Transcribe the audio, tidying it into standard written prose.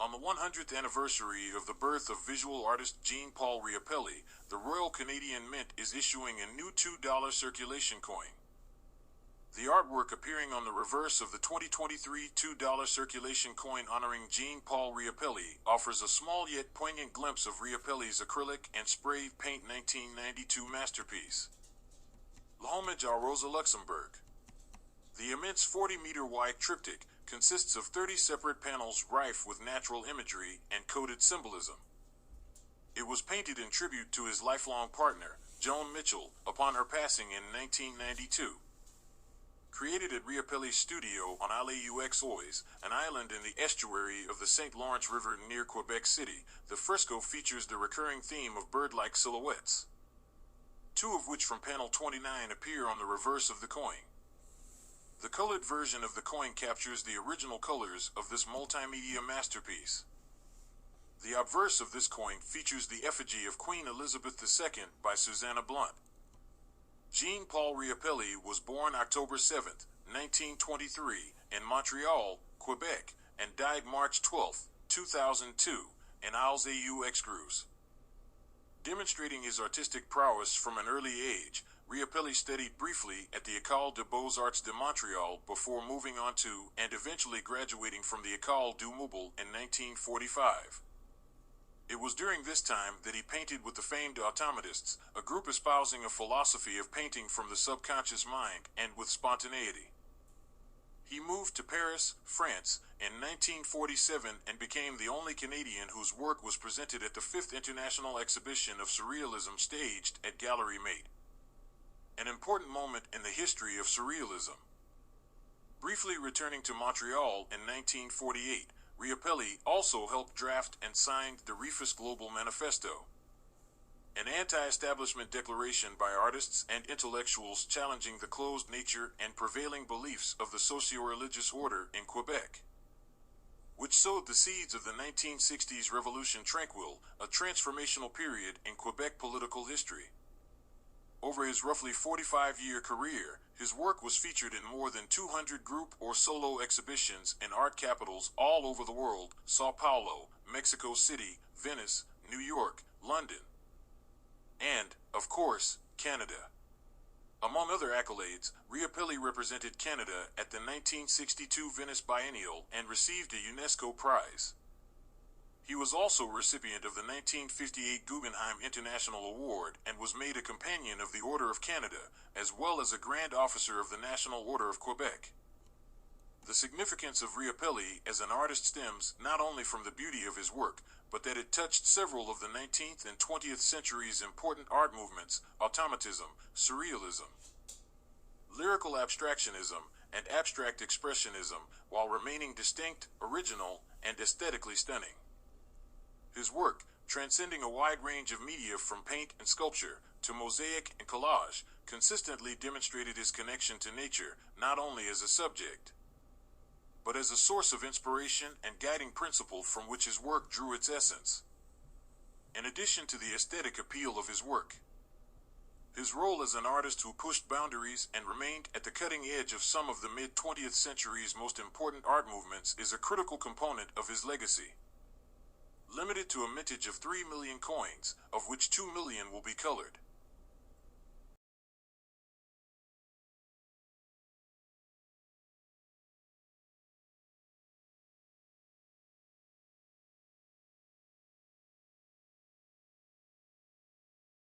On the 100th anniversary of the birth of visual artist Jean-Paul Riopelle, the Royal Canadian Mint is issuing a new $2 circulation coin. The artwork appearing on the reverse of the 2023 $2 circulation coin honoring Jean-Paul Riopelle offers a small yet poignant glimpse of Riopelle's acrylic and spray paint 1992 masterpiece. L'Hommage à Rosa Luxemburg. The immense 40-meter wide triptych consists of 30 separate panels rife with natural imagery and coded symbolism. It was painted in tribute to his lifelong partner, Joan Mitchell, upon her passing in 1992. Created at Riopelle's studio on Île-aux-Oise, an island in the estuary of the St. Lawrence River near Quebec City, the fresco features the recurring theme of bird-like silhouettes, two of which from panel 29 appear on the reverse of the coin. The colored version of the coin captures the original colors of this multimedia masterpiece. The obverse of this coin features the effigy of Queen Elizabeth II by Susanna Blunt. Jean-Paul Riopelle was born October 7, 1923, in Montreal, Quebec, and died March 12, 2002, in Île-aux-Oise. Demonstrating his artistic prowess from an early age, Riopelle studied briefly at the École des Beaux-Arts de Montréal before moving on to and eventually graduating from the École du Meuble in 1945. It was during this time that he painted with the famed automatists, a group espousing a philosophy of painting from the subconscious mind and with spontaneity. He moved to Paris, France, in 1947 and became the only Canadian whose work was presented at the 5th International Exhibition of Surrealism staged at Gallery Mate. An important moment in the history of Surrealism. Briefly returning to Montreal in 1948, Riopelle also helped draft and signed the Rifus Global Manifesto, an anti-establishment declaration by artists and intellectuals challenging the closed nature and prevailing beliefs of the socio-religious order in Quebec, which sowed the seeds of the 1960s Revolution Tranquille, a transformational period in Quebec political history. Over his roughly 45-year career, his work was featured in more than 200 group or solo exhibitions in art capitals all over the world: Sao Paulo, Mexico City, Venice, New York, London, and, of course, Canada. Among other accolades, Riopelle represented Canada at the 1962 Venice Biennial and received a UNESCO prize. He was also a recipient of the 1958 Guggenheim International Award and was made a Companion of the Order of Canada, as well as a Grand Officer of the National Order of Quebec. The significance of Riopelle as an artist stems not only from the beauty of his work, but that it touched several of the 19th and 20th centuries' important art movements: automatism, surrealism, lyrical abstractionism, and abstract expressionism, while remaining distinct, original, and aesthetically stunning. His work, transcending a wide range of media from paint and sculpture to mosaic and collage, consistently demonstrated his connection to nature, not only as a subject, but as a source of inspiration and guiding principle from which his work drew its essence. In addition to the aesthetic appeal of his work, his role as an artist who pushed boundaries and remained at the cutting edge of some of the mid-20th century's most important art movements is a critical component of his legacy. Limited to a mintage of 3 million coins, of which 2 million will be colored.